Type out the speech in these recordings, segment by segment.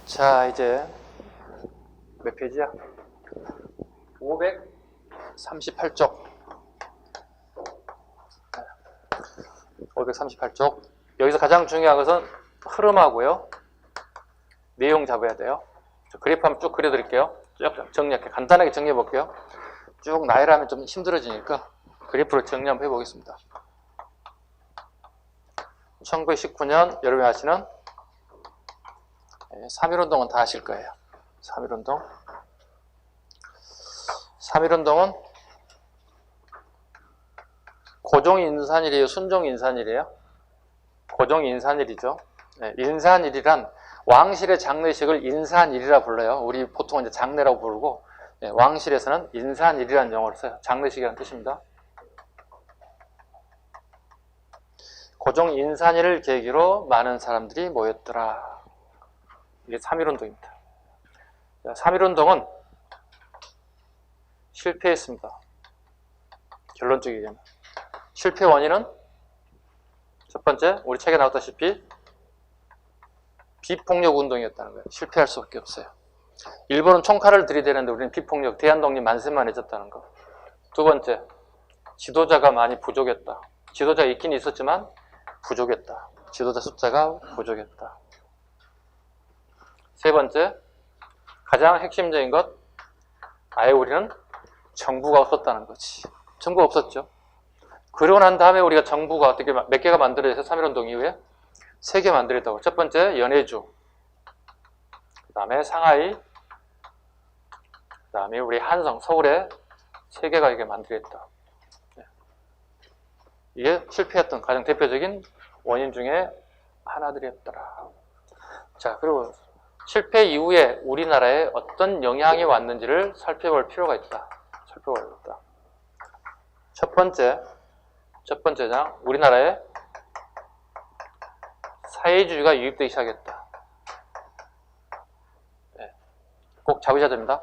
자, 이제 몇 페이지야? 538쪽. 538쪽. 여기서 가장 중요한 것은 흐름하고요. 내용 잡아야 돼요. 그래프 한번 쭉 그려드릴게요. 쭉 정리할게요. 간단하게 정리해 볼게요. 쭉 나열하면 좀 힘들어지니까 그래프를 정리 한번 해보겠습니다. 1919년 여러분이 아시는 3.1운동은 다 아실 거예요. 3.1운동. 3.1운동은 고종인산일이에요? 순종인산일이에요? 고종인산일이죠. 네, 인산일이란 왕실의 장례식을 인산일이라 불러요. 우리 보통 이제 장례라고 부르고, 네, 왕실에서는 인산일이라는 용어를 써요. 장례식이라는 뜻입니다. 고종인산일을 계기로 많은 사람들이 모였더라. 이게 3.1운동입니다. 3.1운동은 실패했습니다. 결론적인 얘기는. 실패 원인은 첫 번째, 우리 책에 나왔다시피 비폭력 운동이었다는 거예요. 실패할 수밖에 없어요. 일본은 총칼을 들이대는데 우리는 비폭력, 대한독립 만세만 해줬다는 거. 두 번째, 지도자가 많이 부족했다. 지도자가 있긴 있었지만 부족했다. 지도자 숫자가 부족했다. 세 번째, 가장 핵심적인 것, 아예 우리는 정부가 없었다는 거지. 정부가 없었죠. 그러고 난 다음에 우리가 정부가 어떻게 몇 개가 만들어져서 3.1운동 이후에 3개 만들었다고. 첫 번째, 연해주. 그 다음에 상하이. 그 다음에 우리 한성, 서울에 3개가 이게 만들었다. 이게 실패했던 가장 대표적인 원인 중에 하나들이었더라. 자, 그리고 실패 이후에 우리나라에 어떤 영향이 왔는지를 살펴볼 필요가 있다. 살펴봐야겠다. 첫 번째장, 우리나라에 사회주의가 유입되기 시작했다. 네, 꼭 잡으셔야 됩니다.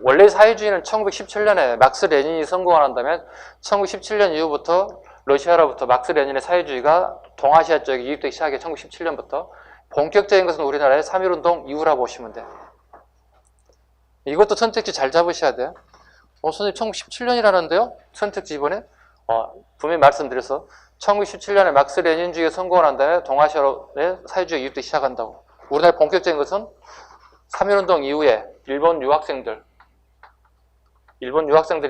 원래 사회주의는 1917년에 막스 레닌이 성공을 한 다음에 1917년 이후부터 러시아로부터 막스 레닌의 사회주의가 동아시아 쪽에 유입되기 시작해. 1917년부터 본격적인 것은 우리나라의 3.1운동 이후라 보시면 돼요. 이것도 선택지 잘 잡으셔야 돼요. 선생님 1917년이라는데요? 선택지 이번에? 분명히 말씀드려서 1917년에 막스 레닌주의가 성공을 한 다음에 동아시아의 사회주의가 유입되기 시작한다고. 우리나라의 본격적인 것은 3.1운동 이후에 일본 유학생들이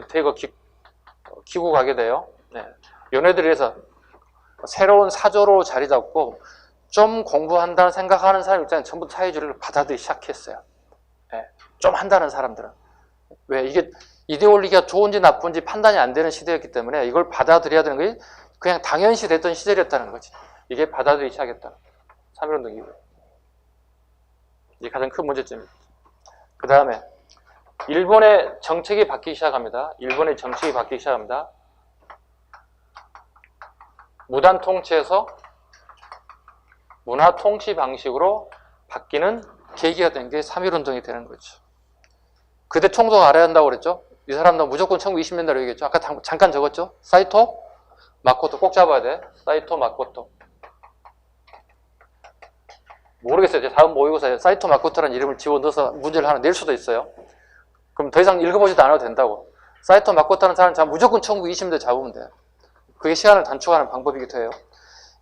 대거 기고 가게 돼요. 네. 요네들이 해서 새로운 사조로 자리 잡고 좀 공부한다는 생각하는 사람 입장에 전부 사회주의를 받아들이기 시작했어요. 네. 좀 한다는 사람들은. 왜? 이게 이데올로기가 좋은지 나쁜지 판단이 안 되는 시대였기 때문에 이걸 받아들여야 되는 것이 그냥 당연시 됐던 시절이었다는 거지. 이게 받아들이기 시작했다. 3.1운동 이후에. 이게 가장 큰 문제점입니다. 그 다음에 일본의 정책이 바뀌기 시작합니다. 무단 통치에서 문화 통치 방식으로 바뀌는 계기가 된 게 3.1운동이 되는 거죠. 그때 총독 알아야 한다고 그랬죠? 이 사람도 무조건 1920년대로 얘기했죠. 아까 잠깐 적었죠? 사이토 마코토 꼭 잡아야 돼. 사이토 마코토. 모르겠어요. 이제 다음 모의고사에 사이토 마코토라는 이름을 집어넣어서 문제를 하나 낼 수도 있어요. 그럼 더 이상 읽어보지도 않아도 된다고. 사이토 마코토라는 사람 무조건 1920년대 잡으면 돼요. 그게 시간을 단축하는 방법이기도 해요.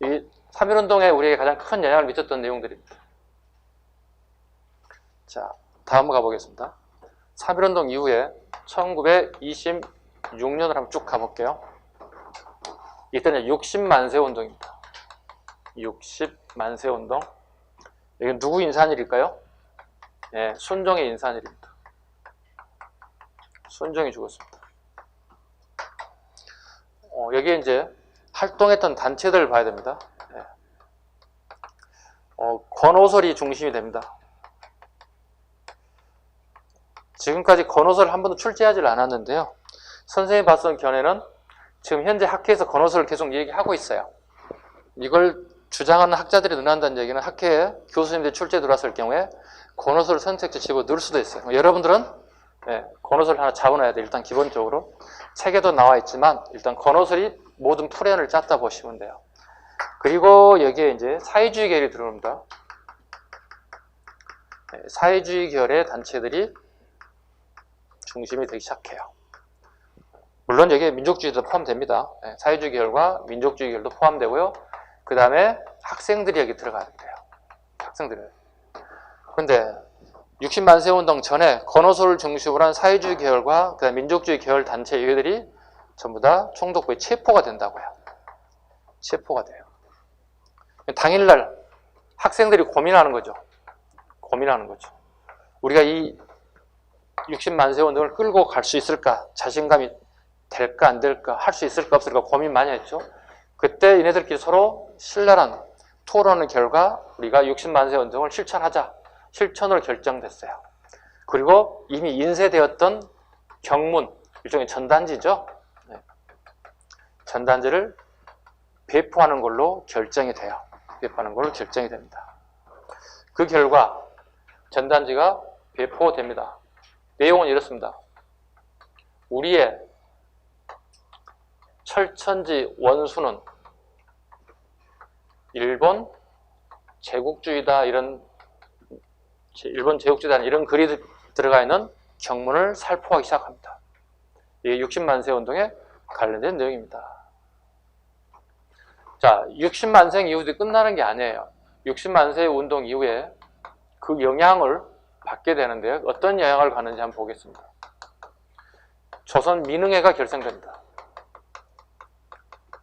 이 3.1운동에 우리에게 가장 큰 영향을 미쳤던 내용들입니다. 자, 다음 가보겠습니다. 3.1운동 이후에 1926년을 한번 쭉 가볼게요. 이때는 60만세 운동입니다. 60만세 운동. 이게 누구 인산일일까요? 네, 순종의 인산일입니다. 순종이 죽었습니다. 여기에 이제 활동했던 단체들을 봐야 됩니다. 네. 권오설이 중심이 됩니다. 지금까지 권오설을 한 번도 출제하지 않았는데요. 선생님이 봤던 견해는 지금 현재 학회에서 권오설을 계속 얘기하고 있어요. 이걸 주장하는 학자들이 늘어난다는 얘기는 학회에 교수님들이 출제 들어왔을 경우에 권오설을 선택지 집어 넣을 수도 있어요. 여러분들은 권오설 하나 잡아놔야 돼요. 일단 기본적으로. 책에도 나와 있지만 일단 권오설이 모든 풀이안을 짰다 보시면 돼요. 그리고 여기에 이제 사회주의 계열이 들어옵니다. 사회주의 계열의 단체들이 중심이 되기 시작해요. 물론 여기에 민족주의도 포함됩니다. 사회주의 계열과 민족주의 계열도 포함되고요. 그 다음에 학생들이 여기 들어가야 돼요. 학생들이. 근데 60만 세 운동 전에 건호소를 중심으로 한 사회주의 계열과 그다음 민족주의 계열 단체 이들이 전부 다 총독부에 체포가 된다고요. 체포가 돼요. 당일날 학생들이 고민하는 거죠. 고민하는 거죠. 우리가 이 60만 세 운동을 끌고 갈 수 있을까? 자신감이 될까 안 될까? 할 수 있을까 없을까? 고민 많이 했죠. 그때 얘네들끼리 서로 신랄한 토론의 결과 우리가 60만 세 운동을 실천하자. 실천으로 결정됐어요. 그리고 이미 인쇄되었던 경문, 일종의 전단지죠. 전단지를 배포하는 걸로 결정이 돼요. 배포하는 걸로 결정이 됩니다. 그 결과 전단지가 배포됩니다. 내용은 이렇습니다. 우리의 철천지 원수는 일본 제국주의다 일본 제국주의다 이런 글이 들어가 있는 경문을 살포하기 시작합니다. 이게 60만 세 운동에 관련된 내용입니다. 자, 60만 세 이후에 끝나는 게 아니에요. 60만 세 운동 이후에 그 영향을 받게 되는데요. 어떤 영향을 받는지 한번 보겠습니다. 조선민흥회가 결성됩니다.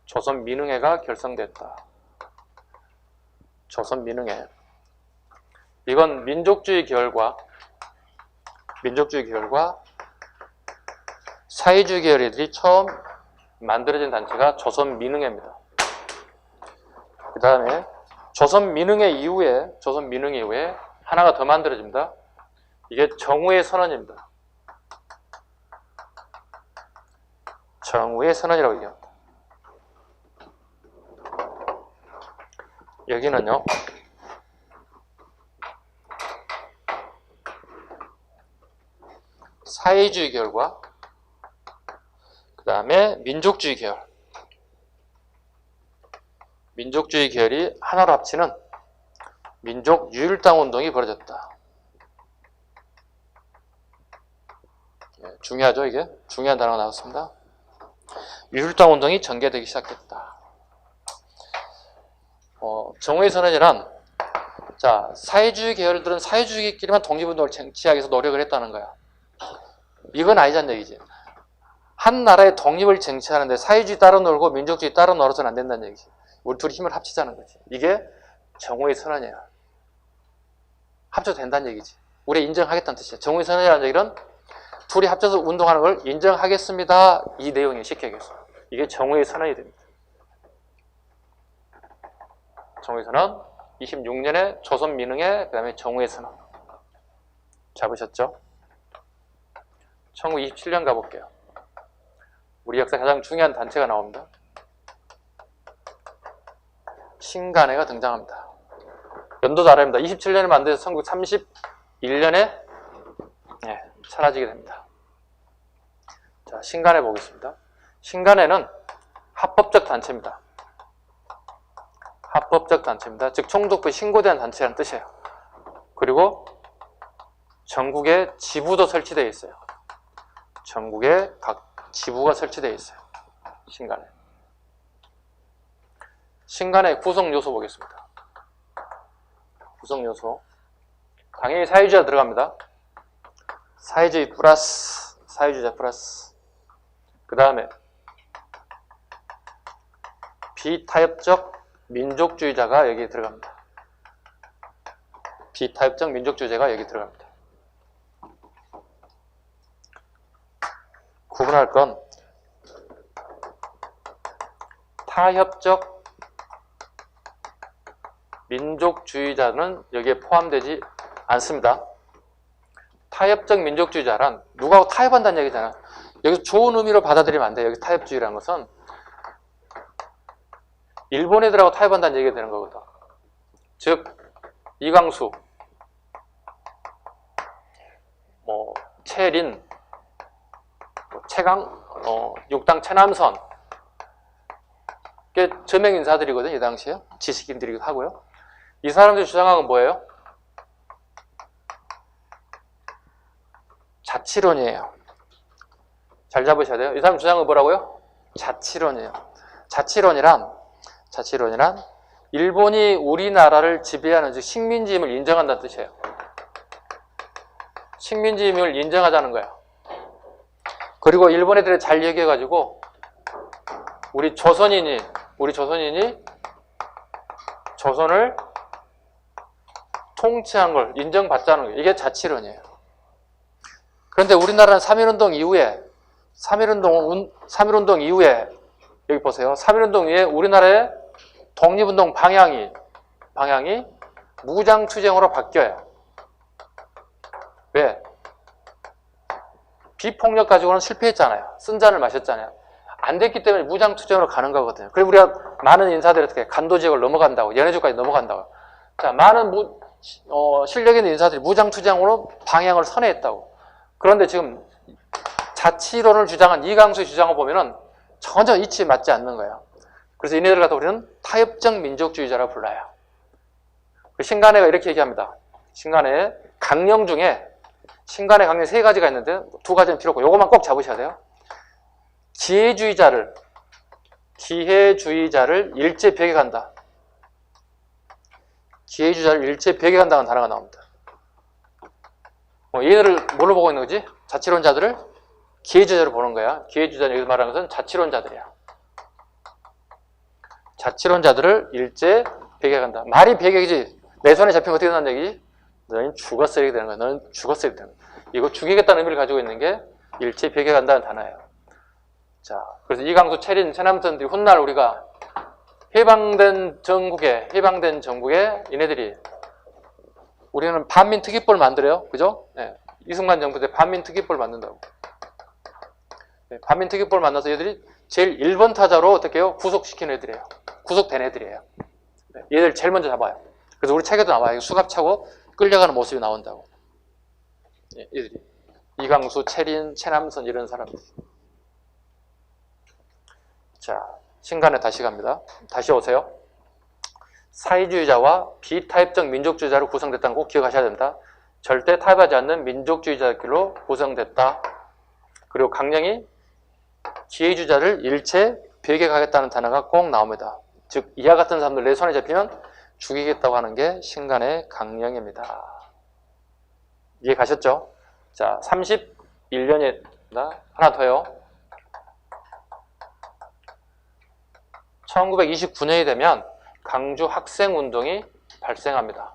조선민흥회가 결성됐다. 조선민흥회. 이건 민족주의 계열과 사회주의 계열들이 처음 만들어진 단체가 조선민흥회입니다. 그 다음에 조선민흥회 이후에 하나가 더 만들어집니다. 이게 정우의 선언입니다. 정우의 선언이라고 얘기합니다. 여기는요, 사회주의 계열과 그 다음에 민족주의 계열이 하나로 합치는 민족유일당 운동이 벌어졌다. 중요하죠, 이게? 중요한 단어가 나왔습니다. 유일당 운동이 전개되기 시작했다. 정우의 선언이란, 자, 사회주의 계열들은 사회주의끼리만 독립운동을 쟁취하기 위해서 노력을 했다는 거야. 이건 아니란 얘기지. 한 나라의 독립을 쟁취하는데 사회주의 따로 놀고 민족주의 따로 놀아서는 안 된다는 얘기지. 우리 둘이 힘을 합치자는 거지. 이게 정우의 선언이야. 합쳐도 된다는 얘기지. 우리 인정하겠다는 뜻이야. 정우의 선언이라는 얘기는 둘이 합쳐서 운동하는 걸 인정하겠습니다. 이 내용이 쉽게 얘기했어. 이게 정우의 선언이 됩니다. 정우의 선언, 26년에 조선민흥회, 그 다음에 정우의 선언. 잡으셨죠? 1927년 가볼게요. 우리 역사 가장 중요한 단체가 나옵니다. 신간회가 등장합니다. 연도도 알아야 합니다. 27년에 만들어서 1931년에 사라지게 됩니다. 자, 신간회 보겠습니다. 신간회는 합법적 단체입니다. 합법적 단체입니다. 즉 총독부에 신고된 단체라는 뜻이에요. 그리고 전국에 지부도 설치되어 있어요. 전국에 각 지부가 설치되어 있어요. 신간회. 신간회 구성 요소 보겠습니다. 구성 요소. 당연히 사회주의가 들어갑니다. 사회주의 플러스, 사회주의자 플러스. 그 다음에 비타협적 민족주의자가 여기에 들어갑니다. 비타협적 민족주의자가 여기 들어갑니다. 구분할 건 타협적 민족주의자는 여기에 포함되지 않습니다. 타협적 민족주의자란 누구하고 타협한다는 얘기잖아. 여기서 좋은 의미로 받아들이면 안 돼요. 여기 타협주의라는 것은 일본 애들하고 타협한다는 얘기가 되는 거거든. 즉 이광수, 채린, 채강, 육당 최남선 꽤 저명 인사들이거든요. 이 당시에 지식인들이기도 하고요. 이 사람들이 주장한 건 뭐예요? 자치론이에요. 잘 잡으셔야 돼요. 이 사람 주장은 뭐라고요? 자치론이에요. 자치론이란 일본이 우리나라를 지배하는 즉 식민지임을 인정한다는 뜻이에요. 식민지임을 인정하자는 거예요. 그리고 일본 애들이 잘 얘기해가지고 우리 조선인이 조선을 통치한 걸 인정받자는 거예요. 이게 자치론이에요. 그런데 우리나라는 3.1운동 이후에 여기 보세요. 3.1운동 이후에 우리나라의 독립운동 방향이 무장투쟁으로 바뀌어요. 왜? 비폭력 가지고는 실패했잖아요. 쓴 잔을 마셨잖아요. 안 됐기 때문에 무장투쟁으로 가는 거거든요. 그리고 우리가 많은 인사들이 어떻게 간도지역을 넘어간다고, 연해주까지 넘어간다고. 자, 많은 실력 있는 인사들이 무장투쟁으로 방향을 선회했다고. 그런데 지금 자치론을 주장한 이강수의 주장을 보면은 전혀 이치에 맞지 않는 거예요. 그래서 이네들 갖다 우리는 타협적 민족주의자라고 불러요. 신간회가 이렇게 얘기합니다. 신간회 강령 중에 신간의 강령 3가지가 있는데 2가지는 필요 없고 요것만 꼭 잡으셔야 돼요. 기회주의자를 일제 배격한다. 기회주의자를 일제 배격한다는 단어가 나옵니다. 얘네를 뭘로 보고 있는 거지? 자치론자들을 기회주의자로 보는 거야. 기회주의자는 여기서 말하는 것은 자치론자들이야. 자치론자들을 일제 배격한다. 말이 배격이지. 내 손에 잡히면 어떻게 된다는 얘기지? 너는 죽었어 이렇게 되는 거야. 너는 죽었어 이렇게 되는 거야. 이거 죽이겠다는 의미를 가지고 있는 게 일제 배격한다는 단어예요. 자, 그래서 이강수, 채린, 최남선들이 훗날 우리가 해방된 전국에 얘네들이 우리는 반민특위법을 만들어요. 그죠? 네. 이승만 정부 때 반민특위법을 만든다고. 네. 반민특위법을 만나서 얘들이 제일 1번 타자로 어떻게 해요? 구속시킨 애들이에요. 구속된 애들이에요. 네. 얘들 제일 먼저 잡아요. 그래서 우리 책에도 나와요. 수갑 차고 끌려가는 모습이 나온다고. 네. 얘들이. 이강수, 채린, 최남선 이런 사람들. 자, 신간에 다시 갑니다. 다시 오세요. 사회주의자와 비타협적 민족주의자로 구성됐다는 거 꼭 기억하셔야 됩니다. 절대 타협하지 않는 민족주의자들로 구성됐다. 그리고 강령이 기회주의자를 일체 배격하겠다는 단어가 꼭 나옵니다. 즉 이와 같은 사람들 내 손에 잡히면 죽이겠다고 하는 게 신간의 강령입니다. 이해 가셨죠? 자, 31년입니다. 하나 더요. 1929년이 되면 강주 학생운동이 발생합니다.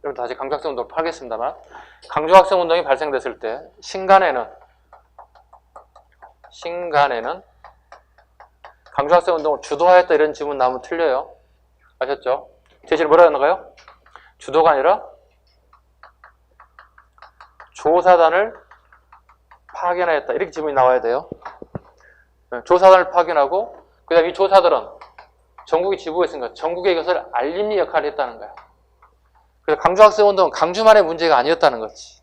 여러분 다시 강주 학생운동 하겠습니다만, 강주 학생운동이 발생됐을 때 신간에는 강주 학생운동을 주도하였다 이런 질문 나오면 틀려요. 아셨죠? 제시를 뭐라 하는가요? 주도가 아니라 조사단을 파견하였다 이렇게 질문이 나와야 돼요. 조사단을 파견하고 그 다음에 이 조사들은 전국에 지부가 있으니까 전국에 이것을 알림리 역할을 했다는 거야. 그래서 강주학생운동은 강주만의 문제가 아니었다는 거지.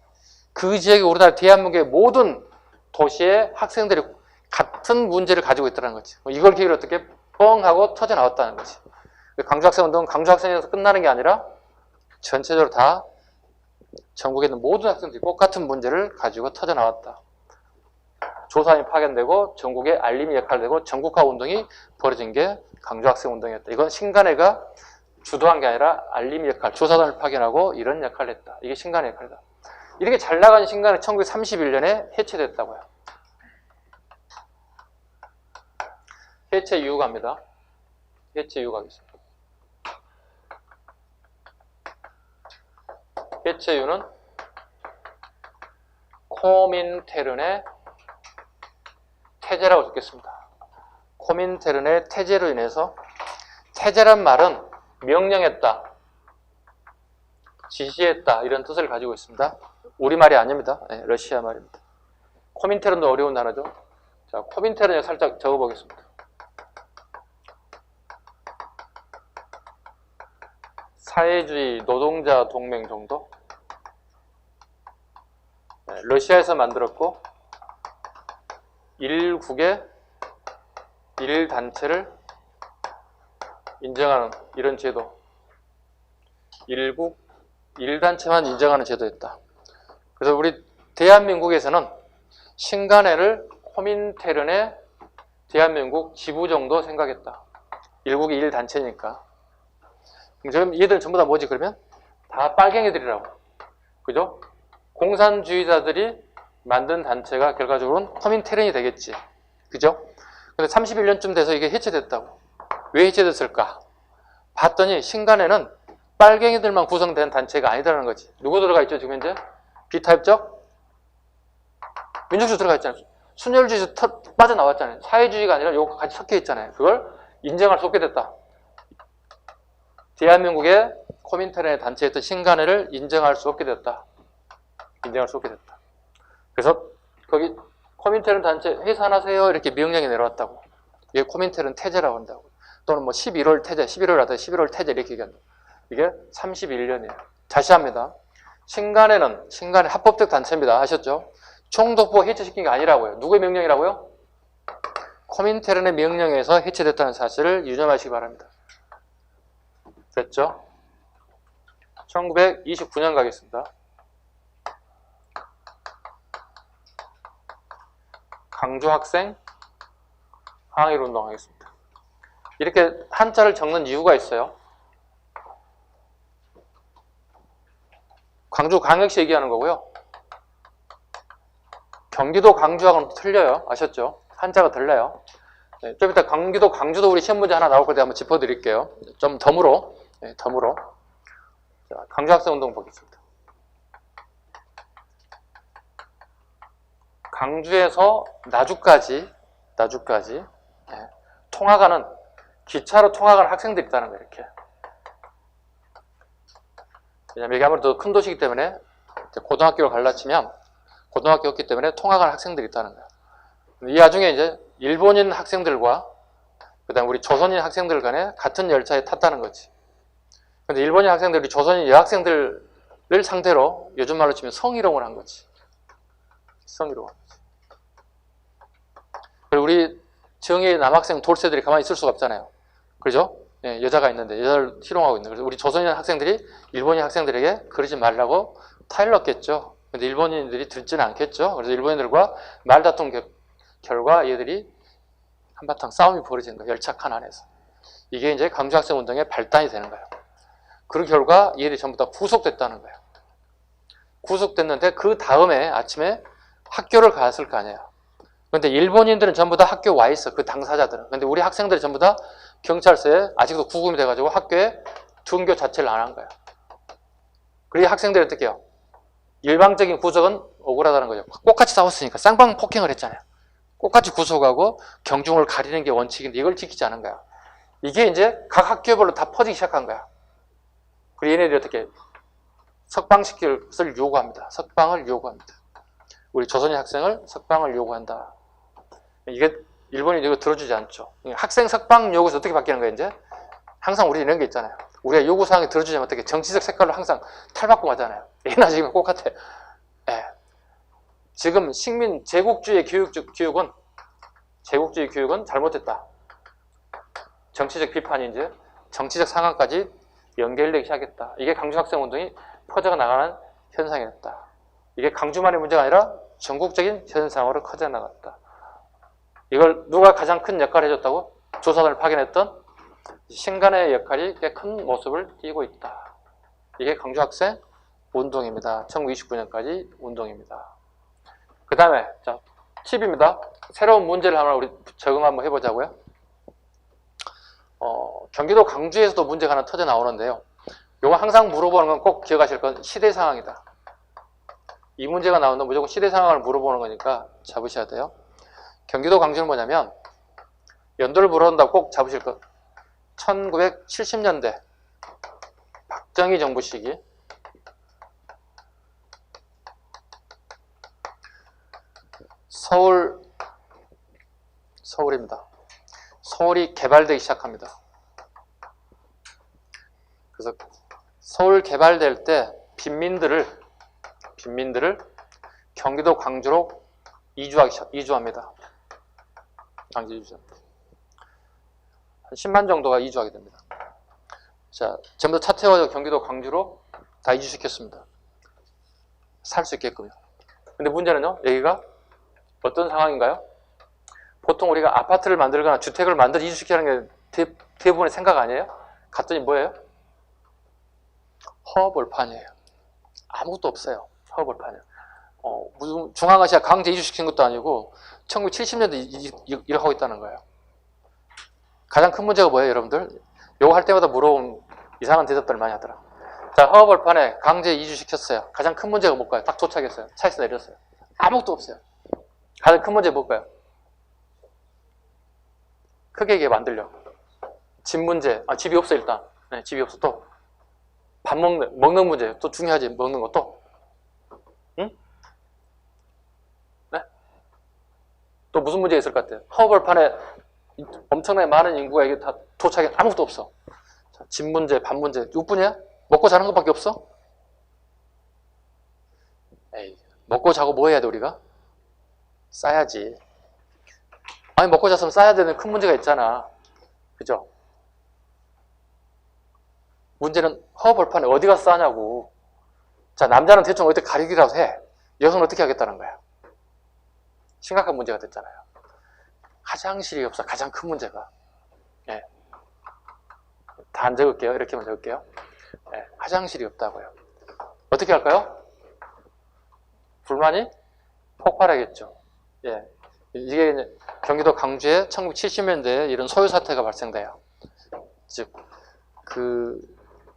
그 지역에 우리나라 대한민국의 모든 도시의 학생들이 같은 문제를 가지고 있다는 거지. 이걸 계기로 어떻게 뻥 하고 터져나왔다는 거지. 강주학생운동은 강주학생에서 끝나는 게 아니라 전체적으로 다 전국에 있는 모든 학생들이 똑같은 문제를 가지고 터져나왔다. 조사단이 파견되고 전국에 알림이 역할을 되고 전국화 운동이 벌어진 게 강주학생운동이었다. 이건 신간회가 주도한 게 아니라 알림이 역할, 조사단을 파견하고 이런 역할을 했다. 이게 신간의 역할이다. 이렇게 잘 나간 신간회 1931년에 해체됐다고요. 해체 이유가 입니다. 해체 이유가 있습니다. 해체 이유는 코민테른의 태제라고 적겠습니다. 코민테른의 태제로 인해서, 태제란 말은 명령했다, 지시했다 이런 뜻을 가지고 있습니다. 우리말이 아닙니다. 네, 러시아 말입니다. 코민테른도 어려운 단어죠. 자, 코민테른을 살짝 적어보겠습니다. 사회주의 노동자 동맹 정도? 네, 러시아에서 만들었고 일국의 일단체를 인정하는 이런 제도, 일국 일단체만 인정하는 제도였다. 그래서 우리 대한민국에서는 신간회를 코민테른의 대한민국 지부 정도 생각했다. 일국이 1단체니까. 그럼 얘들 전부 다 뭐지 그러면? 다 빨갱이들이라고. 그죠? 공산주의자들이 만든 단체가 결과적으로는 코민테른이 되겠지. 그죠? 근데 31년쯤 돼서 이게 해체됐다고. 왜 해체됐을까? 봤더니 신간회는 빨갱이들만 구성된 단체가 아니다라는 거지. 누구 들어가 있죠 지금 현재? 비타입적 민족주의 들어가 있잖아요. 순혈주의 빠져나왔잖아요. 사회주의가 아니라 요거 같이 섞여 있잖아요. 그걸 인정할 수 없게 됐다. 대한민국의 코민테른의 단체였던 신간회를 인정할 수 없게 됐다. 인정할 수 없게 됐다. 그래서 거기 코민테른 단체 해산하세요 이렇게 명령이 내려왔다고. 이게 코민테른 태제라고 한다고. 또는 뭐 11월 태제, 11월 하다 11월 태제 이렇게 얘기한다. 이게 31년이에요. 다시 합니다. 신간회 합법적 단체입니다. 아셨죠? 총독부가 해체시킨 게 아니라고요. 누구의 명령이라고요? 코민테른의 명령에서 해체됐다는 사실을 유념하시기 바랍니다. 됐죠? 1929년 가겠습니다. 강주 학생 항일 운동 하겠습니다. 이렇게 한자를 적는 이유가 있어요. 광주 광역시 얘기하는 거고요. 경기도 광주하고는 틀려요. 아셨죠? 한자가 달라요. 네, 좀 이따 경기도 광주도 우리 시험 문제 하나 나올 걸 한번 짚어드릴게요. 좀 덤으로. 네, 덤으로. 자, 광주 학생 운동 보겠습니다. 광주에서 나주까지 네, 통학하는 기차로 통학하는 학생들이 있다는 거예요. 이렇게. 왜냐면 이게 아무래도 큰 도시이기 때문에 고등학교를 갈라치면 고등학교였기 때문에 통학하는 학생들이 있다는 거예요. 이 와중에 이제 일본인 학생들과 그다음 우리 조선인 학생들 간에 같은 열차에 탔다는 거지. 근데 일본인 학생들이 조선인 여학생들을 상대로 요즘 말로 치면 성희롱을 한 거지. 성희롱. 그리고 우리 정의 남학생 돌쇠들이 가만히 있을 수가 없잖아요. 그죠? 예, 여자가 있는데 여자를 희롱하고 있는. 그래서 우리 조선인 학생들이 일본인 학생들에게 그러지 말라고 타일렀겠죠. 근데 일본인들이 듣지는 않겠죠. 그래서 일본인들과 말다툼 결과 얘들이 한바탕 싸움이 벌어진 거예요. 열차 칸 안에서. 이게 이제 광주학생 운동의 발단이 되는 거예요. 그 결과 얘들이 전부 다 구속됐다는 거예요. 구속됐는데 그 다음에 아침에 학교를 갔을 거 아니에요. 근데 일본인들은 전부 다 학교 와 있어. 그 당사자들은. 근데 우리 학생들이 전부 다 경찰서에 아직도 구금이 돼가지고 학교에 등교 자체를 안 한 거예요. 그리고 학생들이 어떻게 해요? 일방적인 구속은 억울하다는 거죠. 똑같이 싸웠으니까 쌍방 폭행을 했잖아요. 똑같이 구속하고 경중을 가리는 게 원칙인데 이걸 지키지 않은 거야. 이게 이제 각 학교별로 다 퍼지기 시작한 거야. 그리고 얘네들이 어떻게 석방시킬 것을 요구합니다. 석방을 요구합니다. 우리 조선인 학생을 석방을 요구한다. 이게 일본이 이거 들어주지 않죠. 학생 석방 요구에서 어떻게 바뀌는 거예요, 이제? 항상 우리 이런 게 있잖아요. 우리가 요구사항이 들어주자면 어떻게 정치적 색깔로 항상 탈바꿈 하잖아요. 얘나 지금 똑같아. 예. 지금 식민 제국주의 교육은 잘못됐다. 정치적 비판이 이제 정치적 상황까지 연결되기 시작했다. 이게 강주학생 운동이 퍼져 나가는 현상이었다. 이게 강주만의 문제가 아니라 전국적인 현상으로 커져 나갔다. 이걸 누가 가장 큰 역할을 해줬다고? 조선을 파견했던 신간의 역할이 꽤 큰 모습을 띠고 있다. 이게 강주학생 운동입니다. 1929년까지 운동입니다. 그 다음에 자 팁입니다. 새로운 문제를 하나 우리 적응 한번 해보자고요. 경기도 광주에서도 문제가 하나 터져 나오는데요. 이거 항상 물어보는 건 꼭 기억하실 건 시대 상황이다. 이 문제가 나오면 무조건 시대 상황을 물어보는 거니까 잡으셔야 돼요. 경기도 광주는 뭐냐면 연도를 물어본다고 꼭 잡으실 것. 1970년대 박정희 정부 시기 서울입니다. 서울이 개발되기 시작합니다. 그래서 서울 개발될 때 빈민들을 경기도 광주로 이주합니다. 광주 이주합니다. 한 10만 정도가 이주하게 됩니다. 자, 전부 다 차 태워서 경기도 광주로 다 이주시켰습니다. 살 수 있게끔요. 근데 문제는요, 여기가 어떤 상황인가요? 보통 우리가 아파트를 만들거나 주택을 만들어 이주시키는 게 대부분의 생각 아니에요? 갔더니 뭐예요? 허벌판이에요. 아무것도 없어요. 허벌판이에요. 무슨 중앙아시아 강제 이주시킨 것도 아니고 1970년대 이렇게 하고 있다는 거예요. 가장 큰 문제가 뭐예요, 여러분들? 요거 할 때마다 물어보면 이상한 대답들을 많이 하더라. 자, 허벌판에 강제 이주시켰어요. 가장 큰 문제가 뭘까요? 딱 도착했어요. 차에서 내렸어요. 아무것도 없어요. 가장 큰 문제 뭘까요? 크게 얘기해 만들려고. 집 문제. 집이 없어 일단. 네, 집이 없어. 또 밥 먹는 문제. 또 중요하지. 먹는 거 또. 응? 네? 또 무슨 문제가 있을 것 같아요? 허벌판에 엄청나게 많은 인구가 이게 다 도착해. 아무것도 없어. 자, 집 문제, 밥 문제. 이뿐이야? 먹고 자는 것밖에 없어? 에이, 먹고 자고 뭐 해야 돼 우리가? 싸야지. 아니 먹고 잤으면 싸야 되는 큰 문제가 있잖아. 그죠? 문제는 허벌판에 어디 가서 싸냐고. 자, 남자는 대충 어디 가리기라도 해. 여성은 어떻게 하겠다는 거야. 심각한 문제가 됐잖아요. 화장실이 없어. 가장 큰 문제가. 예. 다 안 적을게요. 이렇게만 적을게요. 예. 화장실이 없다고요. 어떻게 할까요? 불만이 폭발하겠죠. 예. 이게 이제 경기도 강주에 1970년대에 이런 소유 사태가 발생돼요. 즉,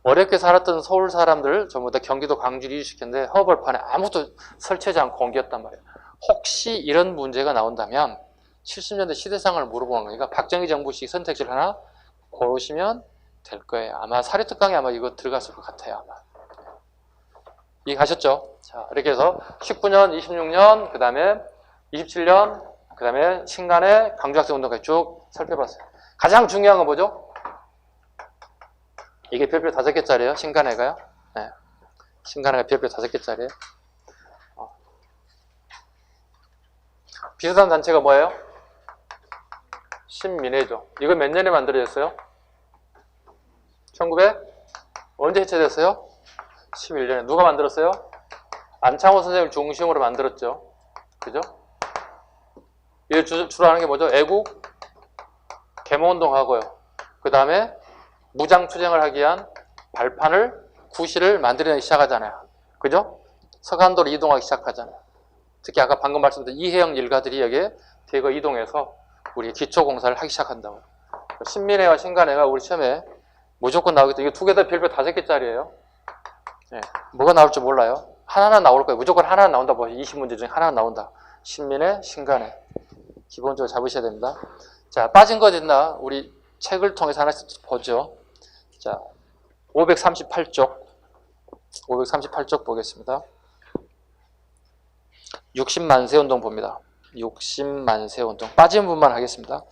어렵게 살았던 서울 사람들 전부 다 경기도 강주를 이주시켰는데 허벌판에 아무것도 설치하지 않고 옮겼단 말이에요. 혹시 이런 문제가 나온다면 70년대 시대상을 물어보는 거니까 박정희 정부식 선택지를 하나 고르시면 될 거예요. 아마 사료특강에 아마 이거 들어갔을 것 같아요. 아마. 이해가셨죠? 자, 이렇게 해서 19년, 26년, 그 다음에 27년, 그 다음에 신간의 강주학생운동까지 쭉 살펴봤어요. 가장 중요한 건 뭐죠? 이게 별표 5개짜리예요. 신간회가요. 네. 신간회가 별표 5개짜리예요. 비슷한 단체가 뭐예요? 신민회죠. 이거 몇 년에 만들어졌어요? 1900? 언제 해체됐어요? 11년에. 누가 만들었어요? 안창호 선생님을 중심으로 만들었죠. 그죠? 이게 주로 하는 게 뭐죠? 애국, 계몽운동하고요. 그 다음에 무장투쟁을 하기 위한 발판을, 구실을 만들어내기 시작하잖아요. 그죠? 서간도로 이동하기 시작하잖아요. 특히 아까 방금 말씀드린 이혜영 일가들이 여기에 대거 이동해서 우리 기초공사를 하기 시작한다고요. 신민회와 신간회가 우리 시험에 무조건 나오겠다. 이거 두 개 다 별표 5개짜리예요. 네. 뭐가 나올지 몰라요. 하나는 나올 거예요. 무조건 하나는 나온다. 뭐 20문제 중에 하나는 나온다. 신민회, 신간회. 기본적으로 잡으셔야 됩니다. 자, 빠진 거 있나? 우리 책을 통해서 하나씩 보죠. 자, 538쪽. 538쪽 보겠습니다. 60만세 운동 봅니다. 60만세 운동. 빠진 부분만 하겠습니다.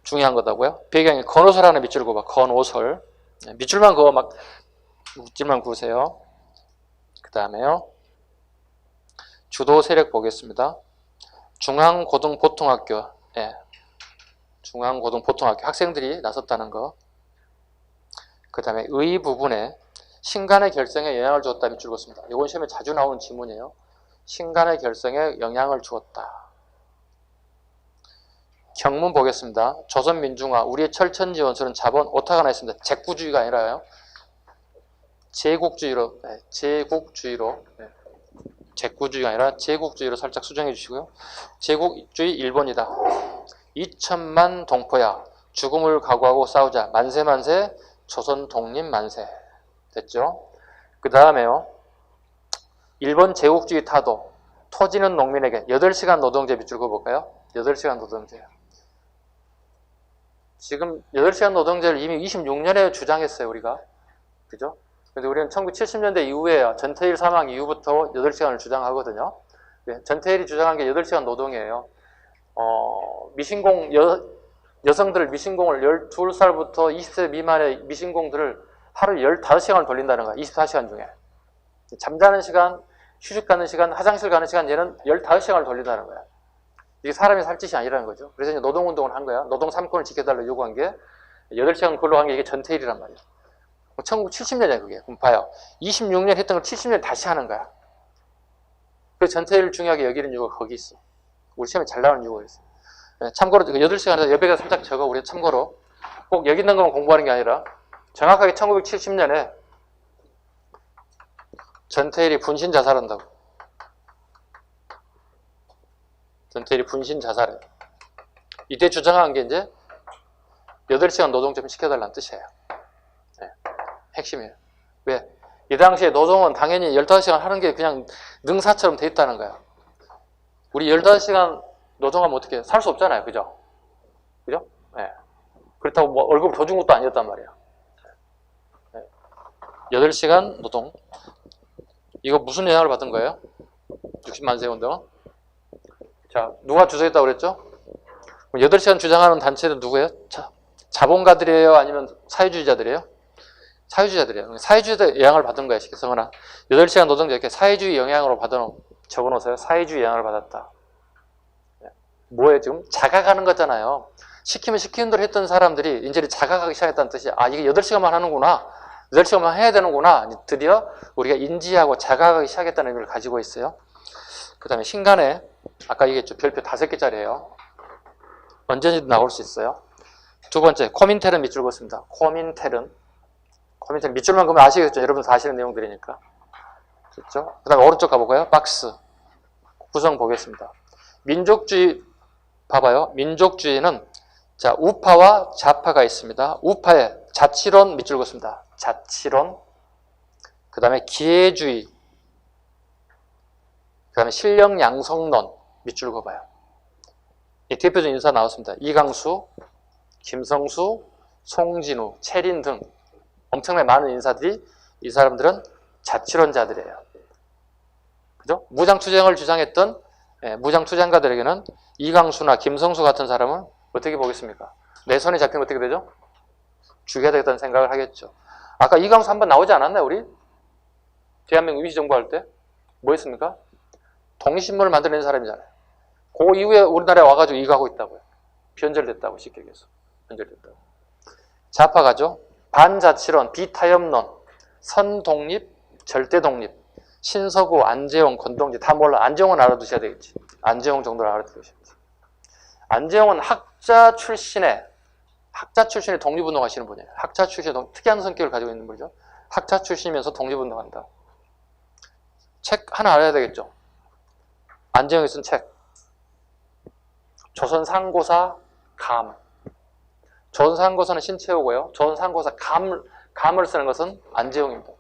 중요한 거다고요. 배경에 건오설 하나 밑줄 그어봐. 건오설. 밑줄만 그어, 밑줄만 그으세요. 그 다음에요. 주도 세력 보겠습니다. 중앙고등보통학교. 예. 중앙고등보통학교. 학생들이 나섰다는 거. 그 다음에 의 부분에 신간의 결성에 영향을 주었다 밑줄 그었습니다. 이건 시험에 자주 나오는 지문이에요. 신간의 결성에 영향을 주었다. 경문 보겠습니다. 조선민중화, 우리의 철천지 원수는 자본, 오타가 나 있습니다. 제국주의가 아니라요. 제국주의로, 네, 제국주의로, 네. 제국주의가 아니라 제국주의로 살짝 수정해 주시고요. 제국주의 일본이다. 2천만 동포야, 죽음을 각오하고 싸우자. 만세만세, 조선 독립 만세. 됐죠? 그 다음에요. 일본 제국주의 타도, 토지는 농민에게 8시간 노동제 밑줄 그어볼까요? 8시간 노동제. 지금 8시간 노동제를 이미 26년에 주장했어요, 우리가. 그죠? 근데 우리는 1970년대 이후에 전태일 사망 이후부터 8시간을 주장하거든요. 전태일이 주장한 게 8시간 노동이에요. 여성들 미신공을 12살부터 20세 미만의 미신공들을 하루 15시간을 돌린다는 거야. 24시간 중에. 잠자는 시간, 휴식 가는 시간, 화장실 가는 시간 얘는 15시간을 돌린다는 거야. 이게 사람이 살 짓이 아니라는 거죠. 그래서 이제 노동운동을 한 거야. 노동 3권을 지켜달라고 요구한 게 8시간 근로한 게 이게 전태일이란 말이야. 1970년이야 그게. 그럼 봐요. 26년 했던 걸 70년 다시 하는 거야. 그 전태일을 중요하게 여기는 이유가 거기 있어. 우리 시험에 잘 나오는 이유가 있어. 참고로 8시간에서 여백가 살짝 적어. 우리 참고로 꼭 여기 있는 것만 공부하는 게 아니라 정확하게 1970년에 전태일이 분신 자살한다고. 전태일이 분신 자살해. 이때 주장한 게 이제 8시간 노동 좀 시켜달라는 뜻이에요. 네. 핵심이에요. 왜? 이 당시에 노동은 당연히 15시간 하는 게 그냥 능사처럼 돼 있다는 거야. 우리 15시간 노동하면 어떻게 살 수 없잖아요. 그죠? 그죠? 네. 그렇다고 뭐 월급 더 준 것도 아니었단 말이야. 네. 8시간 노동. 이거 무슨 영향을 받은 거예요? 60만 세 운동은? 자, 누가 주도했다고 그랬죠? 8시간 주장하는 단체는 누구예요? 자본가들이에요? 아니면 사회주의자들이에요? 사회주의자들이에요. 사회주의자의 영향을 받은 거예요. 성은아. 8시간 노동자 이렇게 사회주의 영향으로 적어놓으세요. 사회주의 영향을 받았다. 뭐예요? 지금 자각하는 거잖아요. 시키면 시키는 대로 했던 사람들이 이제 자각하기 시작했다는 뜻이야. 아, 이게 8시간만 하는구나. 8시간만 해야 되는구나. 드디어 우리가 인지하고 자각하기 시작했다는 의미를 가지고 있어요. 그 다음에 신간에 아까 얘기했죠. 별표 5개짜리예요. 언제든지 나올 수 있어요. 두 번째, 코민텔은 밑줄 긋습니다. 코민텔은 밑줄만 그으면 아시겠죠? 여러분 다 아시는 내용들이니까. 그렇죠? 그 다음에 오른쪽 가볼까요? 박스. 구성 보겠습니다. 민족주의, 봐봐요. 민족주의는, 자, 우파와 좌파가 있습니다. 우파에 자치론 밑줄 긋습니다. 자치론. 그 다음에 기회주의. 그 다음에 신령양성론 밑줄 그어봐요. 이 대표적인 인사 나왔습니다. 이강수, 김성수, 송진우, 채린 등 엄청나게 많은 인사들이 이 사람들은 자치론자들이에요. 그죠? 무장투쟁을 주장했던 무장투쟁가들에게는 이강수나 김성수 같은 사람은 어떻게 보겠습니까? 내 손에 잡히면 어떻게 되죠? 죽여야 되겠다는 생각을 하겠죠. 아까 이강수 한번 나오지 않았나요? 우리? 대한민국 임시정부할 때? 뭐 했습니까? 독립신문을 만들어낸 사람이잖아요. 그 이후에 우리나라에 와가지고 이거 하고 있다고요. 변절됐다고 쉽게 얘기해서. 변절됐다고. 좌파가죠. 반자치론, 비타협론, 선독립, 절대독립, 신서구, 안재홍, 권동지 다 몰라. 안재홍은 알아두셔야 되겠지. 안재홍 정도를 알아두셔야 되겠지. 안재홍은 학자 출신의 독립운동 하시는 분이에요. 학자 출신의 특이한 성격을 가지고 있는 분이죠. 학자 출신이면서 독립운동한다. 책 하나 알아야 되겠죠. 안재홍이 쓴 책. 조선상고사 감. 조선상고사는 신채호고요. 조선상고사 감을 쓰는 것은 안재홍입니다.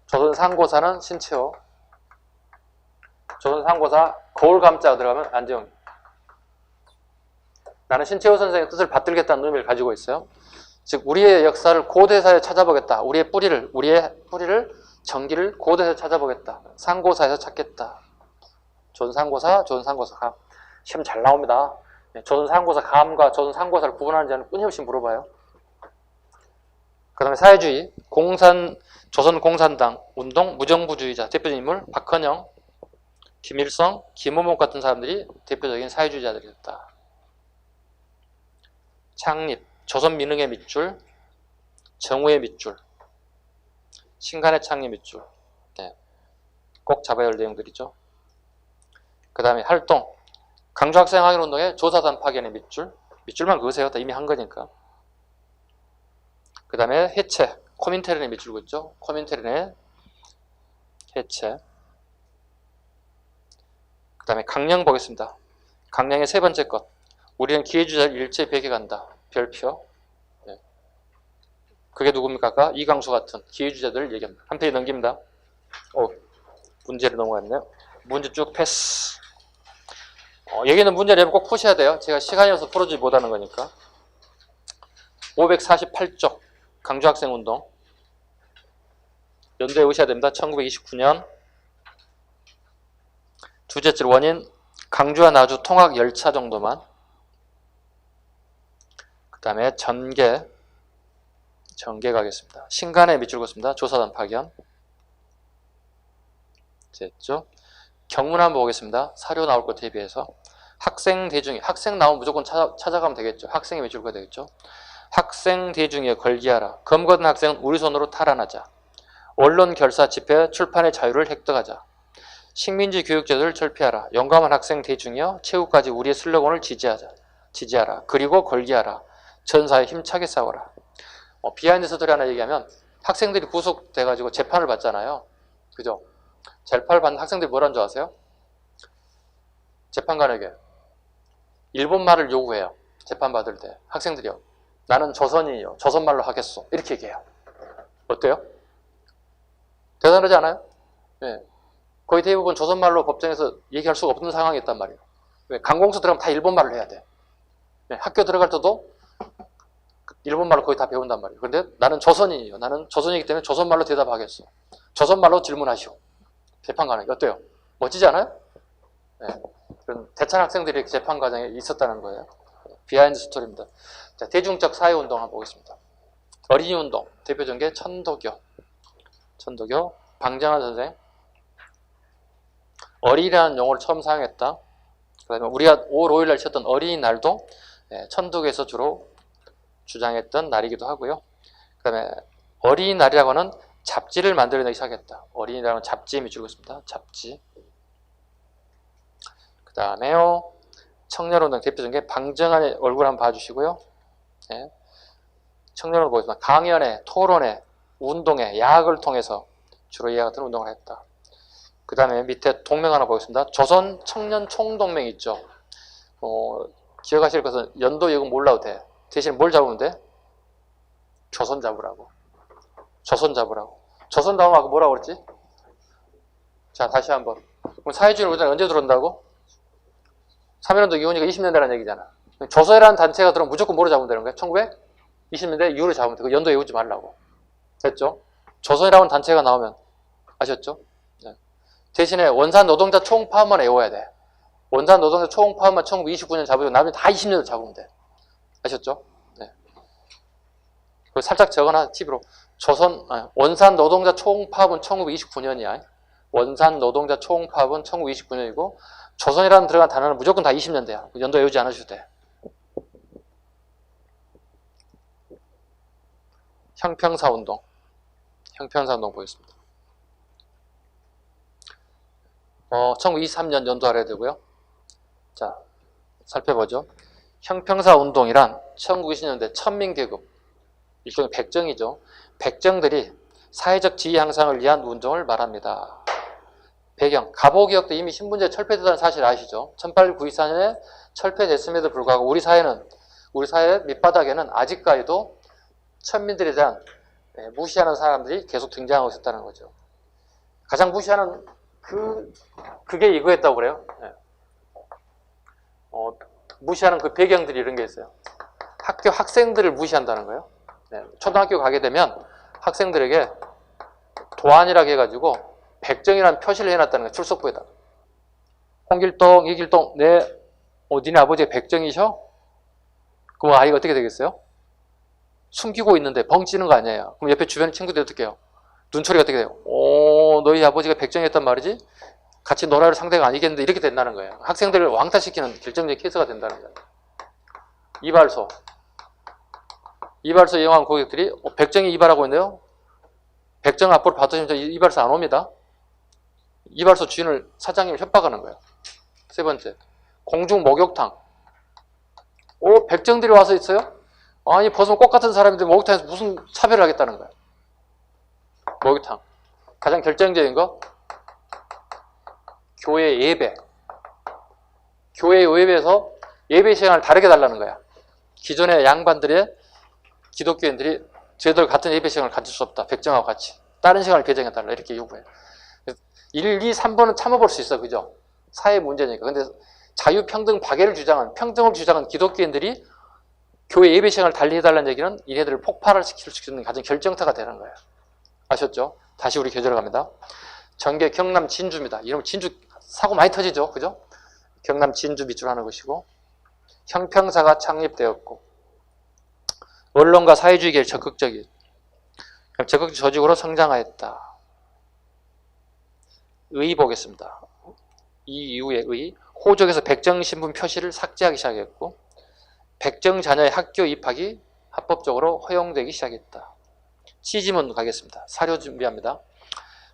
조선상고사는 신채호. 조선상고사 거울감자가 들어가면 안재홍. 나는 신채호 선생의 뜻을 받들겠다는 의미를 가지고 있어요. 즉 우리의 역사를 고대사에 찾아보겠다. 우리의 뿌리를 전기를 고대사에 찾아보겠다. 상고사에서 찾겠다. 조선상고사 감. 시험 잘 나옵니다. 조선상고사 감과 조선상고사를 구분하는지 는 끊임없이 물어봐요. 그 다음에 사회주의, 조선공산당 운동, 무정부주의자, 대표적인 인물 박헌영, 김일성, 김호목 같은 사람들이 대표적인 사회주의자들이었다. 창립, 조선민흥의 밑줄, 정우의 밑줄, 신간의 창립 밑줄. 네. 꼭 잡아야 할 내용들이죠. 그 다음에 활동, 강조학생 학연운동의 조사단 파견의 밑줄만 그으세요. 다 이미 한 거니까. 그 다음에 해체, 코민테른의 밑줄 긋죠. 코민테른의 해체. 그 다음에 강령 보겠습니다. 강령의 세 번째 것. 우리는 기회주의자를 일제히 배격한다. 별표. 네. 그게 누굽니까? 아까 이강수 같은 기회주의자들을 얘기합니다. 한 페이지 넘깁니다. 문제를 넘어갔네요. 문제 쭉 패스. 여기는 문제를 꼭 푸셔야 돼요. 제가 시간이 없어서 풀어주지 못하는 거니까. 548쪽 강조학생운동. 연도에 오셔야 됩니다. 1929년. 두째째 원인 강주와 나주 통학 열차 정도만. 그 다음에 전개 가겠습니다. 신간에 밑줄 긋습니다. 조사단 파견. 됐죠? 경문 한번 보겠습니다. 사료 나올 것 대비해서. 학생 대중이 학생 나오면 무조건 찾아가면 되겠죠. 학생의 밑줄 그어야 되겠죠. 학생 대중에 걸기하라. 검거든 학생은 우리 손으로 탈환하자. 언론 결사 집회 출판의 자유를 획득하자. 식민지 교육제도를 철폐하라. 용감한 학생 대중이여 최후까지 우리의 슬로건을 지지하라. 그리고 걸기하라. 전사에 힘차게 싸워라. 비하인드 스토리 하나 얘기하면 학생들이 구속돼가지고 재판을 받잖아요. 그죠? 재판을 받는 학생들이 뭐라는 줄 아세요? 재판관에게 일본 말을 요구해요. 재판 받을 때 학생들이요. 나는 조선인이요. 조선말로 하겠소. 이렇게 얘기해요. 어때요? 대단하지 않아요? 네. 거의 대부분 조선말로 법정에서 얘기할 수가 없는 상황이 있단 말이에요. 왜? 관공서 들어가면 다 일본말로 해야 돼. 네. 학교 들어갈 때도 일본말로 거의 다 배운단 말이에요. 그런데 나는 조선인이요. 나는 조선이기 때문에 조선말로 대답하겠어. 조선말로 질문하시오. 재판관에게. 어때요? 멋지지 않아요? 네. 그런 대찬 학생들이 재판 과정에 있었다는 거예요. 비하인드 스토리입니다. 자, 대중적 사회운동 한번 보겠습니다. 어린이운동 대표적인 게 천도교, 방정환 선생. 어린이라는 용어를 처음 사용했다. 그다음에 우리가 5월 5일 날 치렀던 어린이날도 천도교에서 주로 주장했던 날이기도 하고요. 그 다음에 어린이날이라고 하는 잡지를 만들어내기 시작했다. 어린이라는 잡지에 밑줄고 있습니다. 잡지. 그 다음에요. 청년운동 대표적인 게 방정환의 얼굴 한번 봐주시고요. 네. 청년운동 보겠습니다. 강연회, 토론회, 운동회, 야학을 통해서 주로 이와 같은 운동을 했다. 그 다음에 밑에 동맹 하나 보겠습니다. 조선 청년 총동맹 있죠. 기억하실 것은 연도 이거 몰라도 돼. 대신 뭘 잡으면 돼? 조선 잡으라고. 조선 잡으면 아까 뭐라고 그랬지? 자, 다시 한번. 그럼 사회주의 운동이 언제 들어온다고? 3.1운동 이후니까 20년대라는 얘기잖아. 조선이라는 단체가 들어오면 무조건 뭐로 잡으면 되는 거야? 1920년대 이후로 잡으면 돼. 그 연도 외우지 말라고. 됐죠? 조선이라는 단체가 나오면 아셨죠? 네. 대신에 원산 노동자 총파업만 외워야 돼. 원산 노동자 총파업만 1929년 잡으면 나머지 다 20년을 잡으면 돼. 아셨죠? 네. 그리고 살짝 적어놔, 팁으로. 원산 노동자 총파업은 1929년이야. 원산 노동자 총파업은 1929년이고, 조선이라는 들어간 단어는 무조건 다 20년대야. 연도 외우지 않으셔도 돼. 형평사운동 보겠습니다. 1923년 연도 알아야 되고요. 자, 살펴보죠. 형평사운동이란 1920년대 천민계급, 일종의 백정이죠. 백정들이 사회적 지위 향상을 위한 운동을 말합니다. 배경, 갑오개혁도 이미 신분제 철폐됐다는 사실 아시죠? 1894년에 철폐됐음에도 불구하고 우리 사회 밑바닥에는 아직까지도 천민들에 대한 무시하는 사람들이 계속 등장하고 있었다는 거죠. 가장 무시하는 그게 이거였다고 그래요. 네. 무시하는 그 배경들이 이런 게 있어요. 학교 학생들을 무시한다는 거예요. 네. 초등학교 가게 되면 학생들에게 도안이라고 해가지고 백정이라는 표시를 해놨다는 거예요. 출석부에다. 홍길동, 이길동, 니네 아버지가 백정이셔? 그럼 아이가 어떻게 되겠어요? 숨기고 있는데 벙찌는 거 아니에요. 그럼 옆에 주변 친구들이 어떻게 해요? 눈초리가 어떻게 돼요? 너희 아버지가 백정이었단 말이지? 같이 놀아줄 상대가 아니겠는데 이렇게 된다는 거예요. 학생들을 왕따시키는 결정적인 케이스가 된다는 거예요. 이발소 이용한 고객들이 백정이 이발하고 있는데요. 백정 앞으로 받으시면 이발소 안 옵니다. 이발소 주인을 사장님을 협박하는 거예요. 세 번째, 공중 목욕탕. 백정들이 와서 있어요? 아니 벗으면 꽃 같은 사람인데 목욕탕에서 무슨 차별을 하겠다는 거예요. 목욕탕. 가장 결정적인 거, 교회 예배. 교회 예배에서 예배 시간을 다르게 달라는 거야. 기존의 양반들의 기독교인들이 저희들 같은 예배 시간을 가질 수 없다. 백정하고 같이. 다른 시간을 배정해달라. 이렇게 요구해. 1, 2, 3번은 참아볼 수 있어. 그죠? 사회 문제니까. 근데 자유평등 박애를 주장한, 평등을 주장한 기독교인들이 교회 예배 시간을 달리 해달라는 얘기는 이네들을 폭발을 시킬 수 있는 가장 결정타가 되는 거예요. 아셨죠? 다시 우리 교재로 갑니다. 전개 경남 진주입니다. 이러면 진주 사고 많이 터지죠. 그죠? 경남 진주 밑줄 하는 것이고, 형평사가 창립되었고, 언론과 사회주의계에 적극적 조직으로 성장하였다. 의 보겠습니다. 이 이후에 의, 호족에서 백정신분 표시를 삭제하기 시작했고, 백정 자녀의 학교 입학이 합법적으로 허용되기 시작했다. 시지문 가겠습니다. 사료 준비합니다.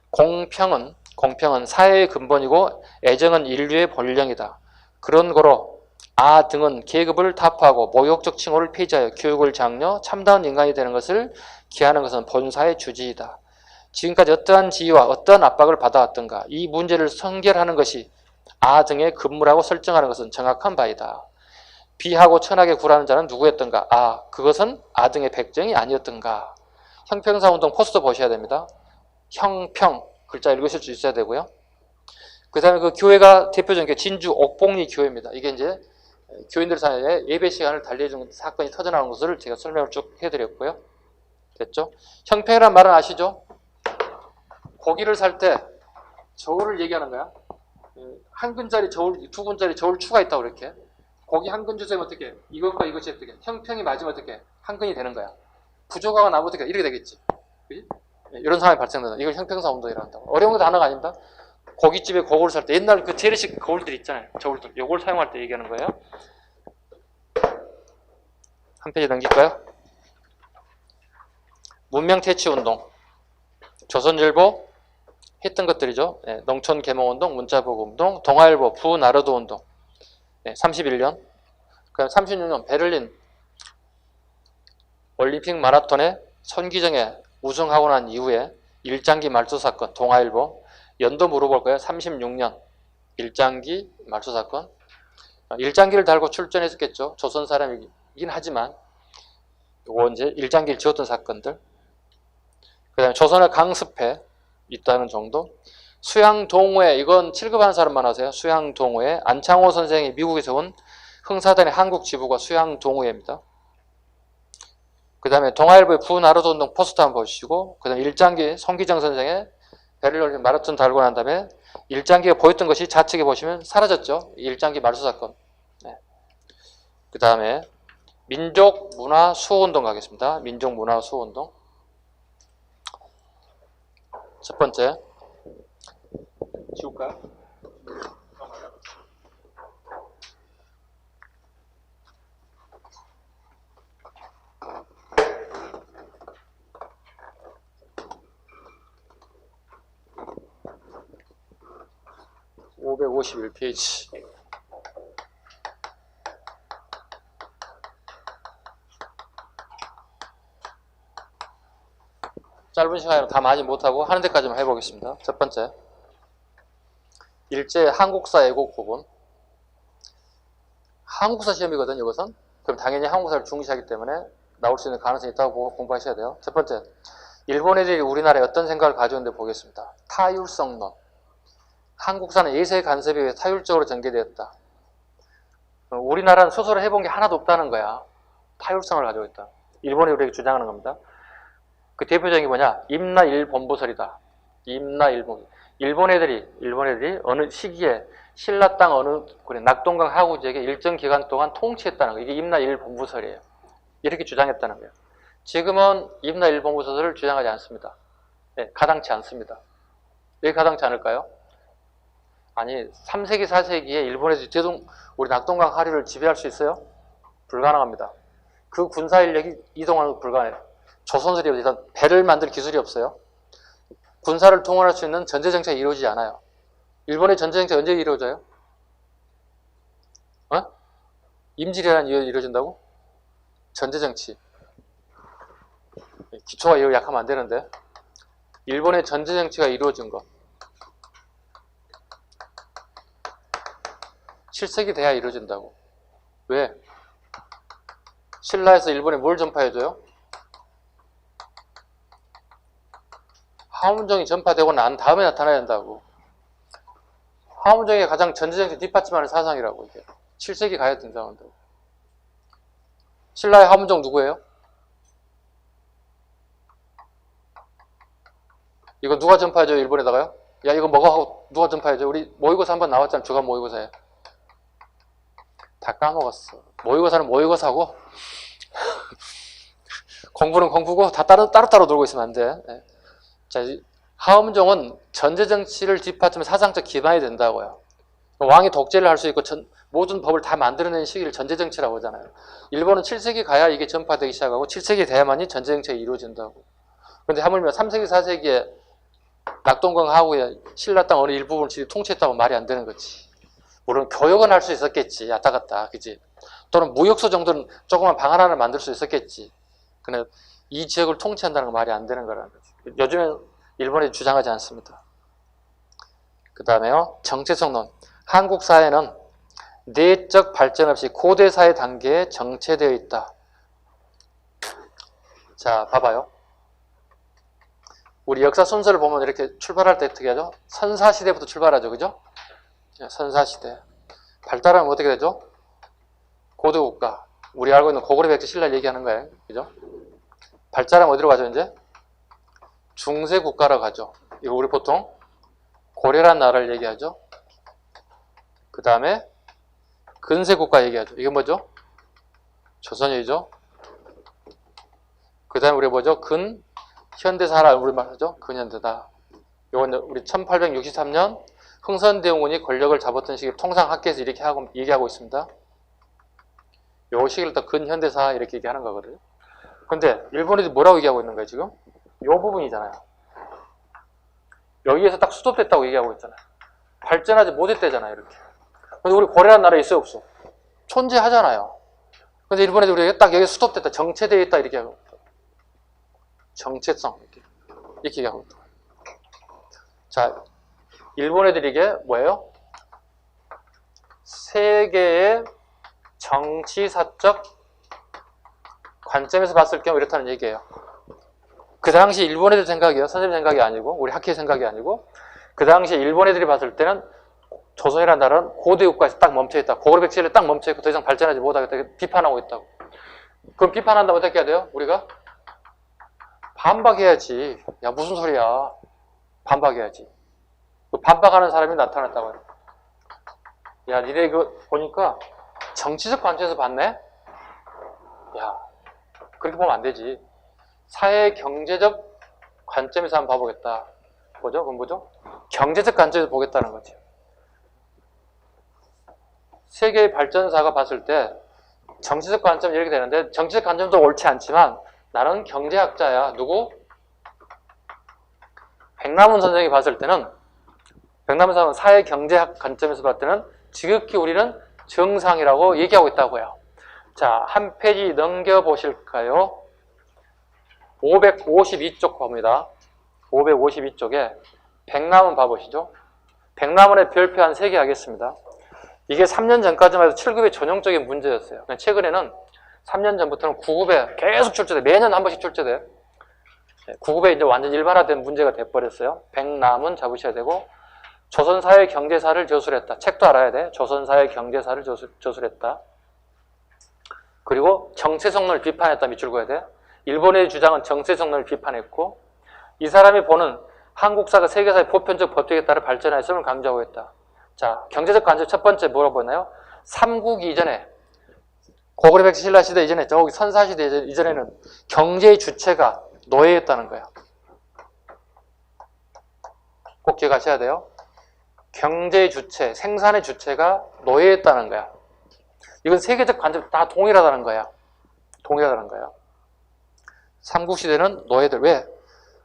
공평은 사회의 근본이고 애정은 인류의 본령이다. 그런 거로 아 등은 계급을 타파하고 모욕적 칭호를 폐지하여 교육을 장려 참다운 인간이 되는 것을 기하는 것은 본사의 주지이다. 지금까지 어떠한 지위와 어떠한 압박을 받아왔던가 이 문제를 선결하는 것이 아 등의 근무라고 설정하는 것은 정확한 바이다. 비하고 천하게 굴하는 자는 누구였던가? 아, 그것은 아 등의 백정이 아니었던가? 형평사운동 포스터 보셔야 됩니다. 형평 글자 읽으실 수 있어야 되고요. 그 다음에 그 교회가 대표적인 게 진주 옥봉리 교회입니다. 이게 이제 교인들 사이에 예배 시간을 달리해준 사건이 터져나온 것을 제가 설명을 쭉 해드렸고요. 됐죠? 형평이란 말은 아시죠? 고기를 살 때 저울을 얘기하는 거야. 한 근짜리 저울, 두 근짜리 저울 추가 있다고 이렇게. 고기 한 근 주세요 어떻게? 이것과 이것이 어떻게? 형평이 맞으면 어떻게? 한 근이 되는 거야. 부족하고 나면 어떻게? 이렇게 되겠지. 그치? 이런 상황이 발생된다. 이걸 형평사 운동이라고 한다고. 어려운 단어가 아닙니다. 고깃집에 거울을 살 때 옛날 그 재래식 거울들 있잖아요. 저울들. 요걸 사용할 때 얘기하는 거예요. 한 페이지 넘길까요? 문명퇴치운동. 조선일보 했던 것들이죠. 네, 농촌개몽운동, 문자보고운동, 동아일보 부나르도운동. 네, 31년. 그다음 36년 베를린 올림픽 마라톤에 손기정에 우승하고 난 이후에 일장기 말소 사건, 동아일보. 연도 물어볼 거예요. 36년 일장기 말소 사건. 일장기를 달고 출전했었겠죠. 조선 사람이긴 하지만 요거 이제 일장기를 지었던 사건들. 그 다음에 조선의 강습회 있다는 정도. 수양동호회, 이건 7급하는 사람만 아세요. 수양동호회. 안창호 선생이 미국에서 온 흥사단의 한국 지부가 수양동호회입니다. 그 다음에 동아일보의 부나르도운동 포스터 한번 보시고, 그 다음에 일장기 손기정 선생의 베를린 마라톤 달고 난 다음에 일장기가 보였던 것이 좌측에 보시면 사라졌죠. 일장기 말소 사건. 네. 그 다음에 민족문화수호운동 가겠습니다. 민족문화수호운동. 첫 번째. 지울까요? (551페이지) 짧은 시간에 다 많이 못하고 하는 데까지만 해보겠습니다. 첫 번째, 일제 한국사 애국 구분. 한국사 시험이거든요, 이것은. 그럼 당연히 한국사를 중시하기 때문에 나올 수 있는 가능성이 있다고 보고 공부하셔야 돼요. 첫 번째, 일본 애들이 우리나라에 어떤 생각을 가져오는데 보겠습니다. 타율성론. 한국사는 예세 간섭에 의해 타율적으로 전개되었다. 우리나라는 스스로 해본 게 하나도 없다는 거야. 타율성을 가지고 있다. 일본이 우리에게 주장하는 겁니다. 그 대표적인 게 뭐냐? 임나일본부설이다. 임나일본. 일본 애들이 어느 시기에 신라 땅 어느 낙동강 하구 지역에 일정 기간 동안 통치했다는 거. 이게 임나일본부설이에요. 이렇게 주장했다는 거예요. 지금은 임나일본부설을 주장하지 않습니다. 네, 가당치 않습니다. 왜 가당치 않을까요? 아니, 3세기, 4세기에 일본에서 우리 낙동강 하류를 지배할 수 있어요? 불가능합니다. 그 군사 인력이 이동하는 거 불가능해요. 조선들이 일단 배를 만들 기술이 없어요. 군사를 동원할 수 있는 전제정책이 이루어지지 않아요. 일본의 전제정책 언제 이루어져요? 임질이라는 이유로 이루어진다고? 전제정치. 기초가 이거 약하면 안 되는데. 일본의 전제정치가 이루어진 것. 7세기 돼야 이루어진다고. 왜? 신라에서 일본에 뭘 전파해줘요? 화문정이 전파되고 난 다음에 나타나야 된다고. 화문정이 가장 전제정치 뒷받침하는 사상이라고. 이게 7세기 가야 등장한다고. 신라의 화문정 누구예요? 이거 누가 전파해줘요? 일본에다가요? 야, 이거 먹어 하고 누가 전파해줘요? 우리 모의고사 한번 나왔잖아. 주간 모의고사에. 다 까먹었어. 모의고사는 모의고사고 공부는 공부고 다 따로따로 놀고 있으면 안 돼. 네. 자, 하음종은 전제정치를 뒷받침해 사상적 기반이 된다고요. 왕이 독재를 할 수 있고 모든 법을 다 만들어낸 시기를 전제정치라고 하잖아요. 일본은 7세기 가야 이게 전파되기 시작하고 7세기 돼야만이 전제정치가 이루어진다고. 근데 하물며 3세기, 4세기에 낙동강하고의 신라 땅 어느 일부분을 지금 통치했다고 말이 안 되는 거지. 물론 교역은 할 수 있었겠지. 왔다 갔다. 그지? 또는 무역소 정도는 조그만 방 하나를 만들 수 있었겠지. 근데 이 지역을 통치한다는 건 말이 안 되는 거라는 거지. 요즘엔 일본이 주장하지 않습니다. 그 다음에요. 정체성론. 한국 사회는 내적 발전 없이 고대사회 단계에 정체되어 있다. 자, 봐봐요. 우리 역사 순서를 보면 이렇게 출발할 때 어떻게 하죠? 선사시대부터 출발하죠. 그죠? 선사시대. 발달하면 어떻게 되죠? 고대국가. 우리 알고 있는 고구려 백제 신라를 얘기하는 거예요. 그죠? 발달하면 어디로 가죠, 이제? 중세국가로 가죠. 이거 우리 보통 고려란 나라를 얘기하죠. 그 다음에 근세국가 얘기하죠. 이게 뭐죠? 조선이죠. 그 다음에 우리 뭐죠? 현대사라 우리 말하죠. 근현대다. 이건 우리 1863년 흥선대원군이 권력을 잡았던 시기를 통상 학계에서 이렇게 얘기하고 있습니다. 요 시기를 또 근현대사 이렇게 얘기하는 거거든요. 근데 일본에도 뭐라고 얘기하고 있는 거예요, 지금? 요 부분이잖아요. 여기에서 딱 수습됐다고 얘기하고 있잖아요. 발전하지 못했대잖아요, 이렇게. 근데 우리 고려라는 나라에 있어요, 없어? 존재하잖아요. 근데 일본에도 우리가 딱 여기 수습됐다, 정체되어 있다, 이렇게 하고. 정체성, 이렇게 얘기하고 있다. 자, 일본 애들이 이게 뭐예요? 세계의 정치사적 관점에서 봤을 경우 이렇다는 얘기예요. 그 당시 일본 애들 생각이에요. 선생님 생각이 아니고 우리 학회 생각이 아니고 그 당시 일본 애들이 봤을 때는 조선이라는 나라는 고대국가에서 딱 멈춰있다. 고구려 백제에 딱 멈춰있고 더 이상 발전하지 못하겠다. 비판하고 있다고. 그럼 비판한다면 어떻게 해야 돼요? 우리가? 반박해야지. 야, 무슨 소리야. 반박해야지. 반박하는 사람이 나타났다고 해요. 야, 니네 이거 보니까 정치적 관점에서 봤네? 야, 그렇게 보면 안 되지. 사회 경제적 관점에서 한번 봐보겠다. 뭐죠? 그건 뭐죠? 경제적 관점에서 보겠다는 거지. 세계의 발전사가 봤을 때 정치적 관점 이렇게 되는데 정치적 관점도 옳지 않지만 나는 경제학자야. 누구? 백남훈 선생이 봤을 때는 백남훈 선생은 사회 경제학 관점에서 봤을 때는 지극히 우리는 정상이라고 얘기하고 있다고요. 자, 한 페이지 넘겨보실까요? 552쪽 봅니다. 552쪽에 백남훈 봐보시죠. 백남훈의 별표 한 3개 하겠습니다. 이게 3년 전까지만 해도 7급의 전형적인 문제였어요. 최근에는 3년 전부터는 9급에 계속 출제돼. 매년 한 번씩 출제돼. 9급에 이제 완전 일반화된 문제가 돼버렸어요. 백남훈 잡으셔야 되고 조선사회 경제사를 저술했다. 책도 알아야 돼. 조선사회 경제사를 저술했다. 그리고 정체성론을 비판했다. 밑줄 그어야 돼. 일본의 주장은 정체성론을 비판했고 이 사람이 보는 한국사가 세계사의 보편적 법칙에 따라 발전했음을 강조하고 있다. 자, 경제적 관점 첫 번째 뭐라고 보나요? 삼국 이전에 고구려 백제 신라 시대 이전에 저기 선사시대 이전에는 경제의 주체가 노예였다는 거예요. 꼭 기억하셔야 돼요. 경제의 주체, 생산의 주체가 노예였다는 거야. 이건 세계적 관점 다 동일하다는 거야. 동일하다는 거야. 삼국시대는 노예들. 왜?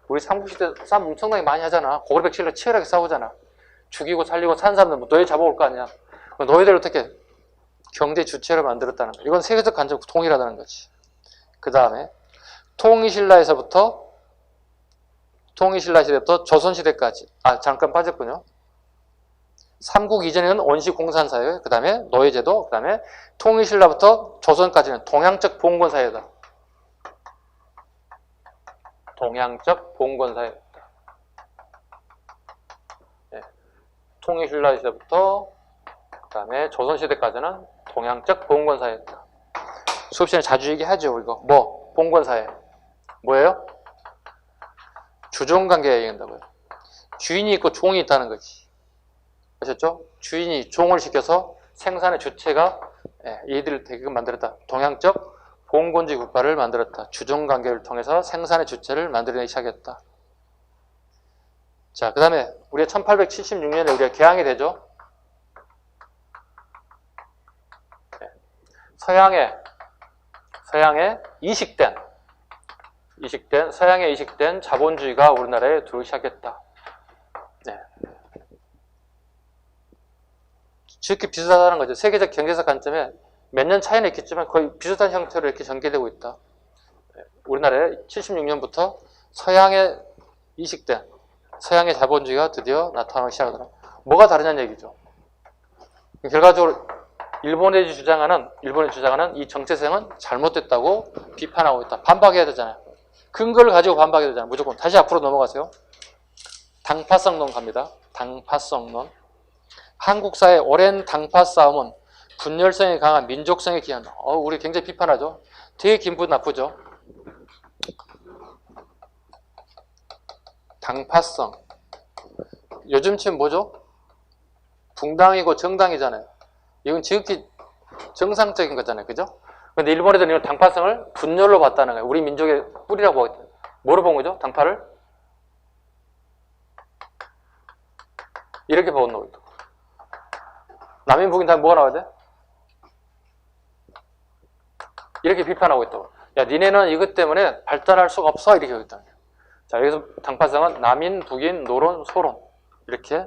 우리 삼국시대 싸움 엄청나게 많이 하잖아. 고구려 백제 신라 치열하게 싸우잖아. 죽이고 살리고 산 사람들 뭐 노예 잡아올 거 아니야. 노예들을 어떻게 경제 주체로 만들었다는 거야. 이건 세계적 관점 동일하다는 거지. 그 다음에 통일신라에서부터 통일신라 시대부터 조선시대까지. 아, 잠깐 빠졌군요. 삼국 이전에는 원시공산사회, 그 다음에 노예제도, 그 다음에 통일신라부터 조선까지는 동양적 봉건사회다. 동양적 봉건사회다. 네. 통일신라 시대부터 그 다음에 조선시대까지는 동양적 봉건사회다. 수업 시간에 자주 얘기하죠, 이거. 뭐? 봉건사회. 뭐예요? 주종관계 얘기한다고요. 주인이 있고 종이 있다는 거지. 아셨죠? 주인이 종을 시켜서 생산의 주체가 얘들을 되게끔 만들었다. 동양적 봉건주의 국가를 만들었다. 주종관계를 통해서 생산의 주체를 만들어내기 시작했다. 자, 그 다음에 우리가 1876년에 우리가 개항이 되죠. 서양에 이식된 서양에 이식된 자본주의가 우리나라에 들어오기 시작했다. 네. 지극히 비슷하다는 거죠. 세계적 경제적 관점에 몇 년 차이는 있겠지만 거의 비슷한 형태로 이렇게 전개되고 있다. 우리나라에 76년부터 서양에 이식된 서양의 자본주의가 드디어 나타나기 시작하더라. 뭐가 다르냐는 얘기죠. 결과적으로 일본의 주장하는 이 정체성은 잘못됐다고 비판하고 있다. 반박해야 되잖아요. 근거를 가지고 반박해야 되잖아요. 무조건. 다시 앞으로 넘어가세요. 당파성론 갑니다. 당파성론. 한국 사회의 오랜 당파 싸움은 분열성이 강한 민족성에 기한다. 우리 굉장히 비판하죠. 되게 기분 나쁘죠. 당파성. 요즘 지금 뭐죠? 붕당이고 정당이잖아요. 이건 지극히 정상적인 거잖아요. 그죠? 근데 일본 애들은 이런 당파성을 분열로 봤다는 거예요. 우리 민족의 뿌리라고 하거든요. 뭐로 본 거죠? 당파를? 이렇게 본 거예요. 남인 북인 다 뭐가 나와야 돼? 이렇게 비판하고 있다고. 야, 니네는 이것 때문에 발전할 수가 없어. 이렇게 하고 있다는 거예요. 자, 여기서 당파성은 남인, 북인, 노론, 소론. 이렇게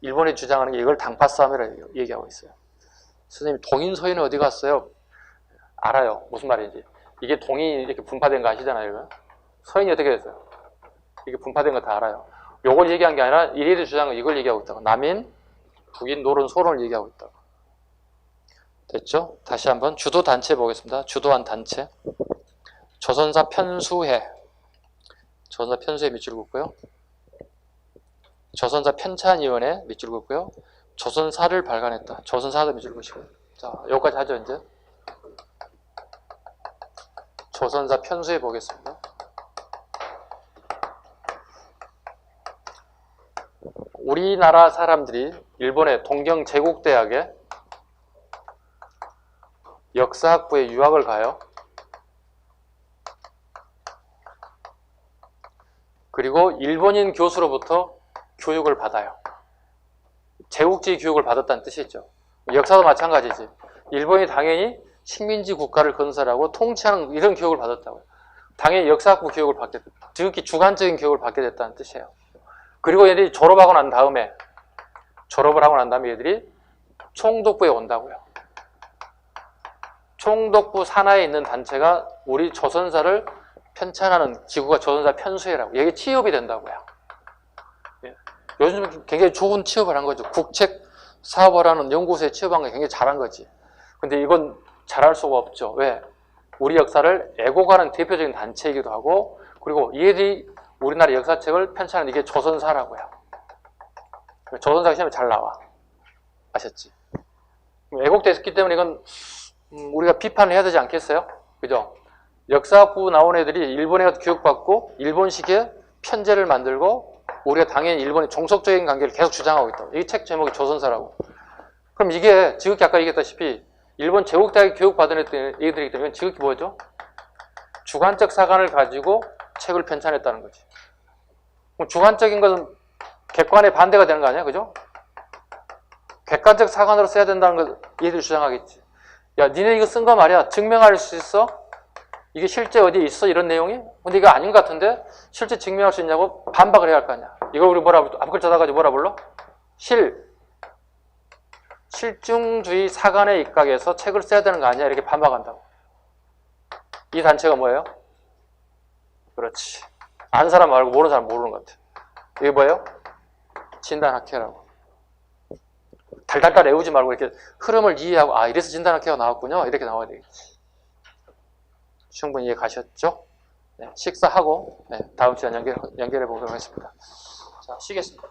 일본이 주장하는 게 이걸 당파 싸움이라고 얘기하고 있어요. 선생님, 동인, 서인은 어디 갔어요? 알아요. 무슨 말인지. 이게 동인이 이렇게 분파된 거 아시잖아요. 이거? 서인이 어떻게 됐어요? 이게 분파된 거 다 알아요. 요걸 얘기한 게 아니라 이리들 주장은 이걸 얘기하고 있다고. 남인, 북인, 노론, 소론을 얘기하고 있다고. 됐죠? 다시 한번 주도 단체 보겠습니다. 주도한 단체. 조선사 편수회. 조선사 편수회 밑줄 긋고요. 조선사 편찬위원회 밑줄 긋고요. 조선사를 발간했다. 조선사도 밑줄 긋시고요. 자, 여기까지 하죠, 이제. 조선사 편수회 보겠습니다. 우리나라 사람들이 일본의 동경 제국대학에 역사학부에 유학을 가요. 그리고 일본인 교수로부터 교육을 받아요. 제국주의 교육을 받았다는 뜻이죠. 역사도 마찬가지지. 일본이 당연히 식민지 국가를 건설하고 통치하는 이런 교육을 받았다고요. 당연히 역사학부 교육을 받게 됐다. 지극히 주관적인 교육을 받게 됐다는 뜻이에요. 그리고 얘들이 졸업을 하고 난 다음에 얘들이 총독부에 온다고요. 총독부 산하에 있는 단체가 우리 조선사를 편찬하는 기구가 조선사 편수회라고. 이게 취업이 된다고요. 요즘 굉장히 좋은 취업을 한 거죠. 국책 사업을 하는 연구소에 취업한 게 굉장히 잘한 거지. 근데 이건 잘할 수가 없죠. 왜? 우리 역사를 애고가는 대표적인 단체이기도 하고, 그리고 얘들이 우리나라 역사책을 편찬하는 이게 조선사라고요. 조선사가 시험에 잘 나와. 아셨지? 애국됐기 때문에 이건 우리가 비판을 해야 되지 않겠어요? 그죠? 역사학부 나온 애들이 일본에 가서 교육받고 일본식의 편제를 만들고 우리가 당연히 일본의 종속적인 관계를 계속 주장하고 있다. 이 책 제목이 조선사라고. 그럼 이게 지극히 아까 얘기했다시피 일본 제국대학에 교육받은 애들이기 때문에 지극히 뭐죠? 주관적 사관을 가지고 책을 편찬했다는 거지. 그럼 주관적인 것은 객관의 반대가 되는 거 아니야? 그죠? 객관적 사관으로 써야 된다는 걸 얘들 주장하겠지. 야, 니네 이거 쓴 거 말이야. 증명할 수 있어? 이게 실제 어디에 있어? 이런 내용이? 근데 이거 아닌 것 같은데? 실제 증명할 수 있냐고 반박을 해야 할 거 아니야. 이걸 우리 앞글자 닫아가지고 뭐라 불러? 실중주의 사관에 입각해서 책을 써야 되는 거 아니야? 이렇게 반박한다고. 이 단체가 뭐예요? 그렇지. 아는 사람 말고 모르는 사람 모르는 것 같아. 이게 뭐예요? 진단학회라고. 달달달 외우지 말고 이렇게 흐름을 이해하고, 아, 이래서 진단학회가 나왔군요. 이렇게 나와야 되겠지. 충분히 이해 가셨죠? 네, 식사하고, 네, 다음 시간 연결해 보도록 하겠습니다. 자, 쉬겠습니다.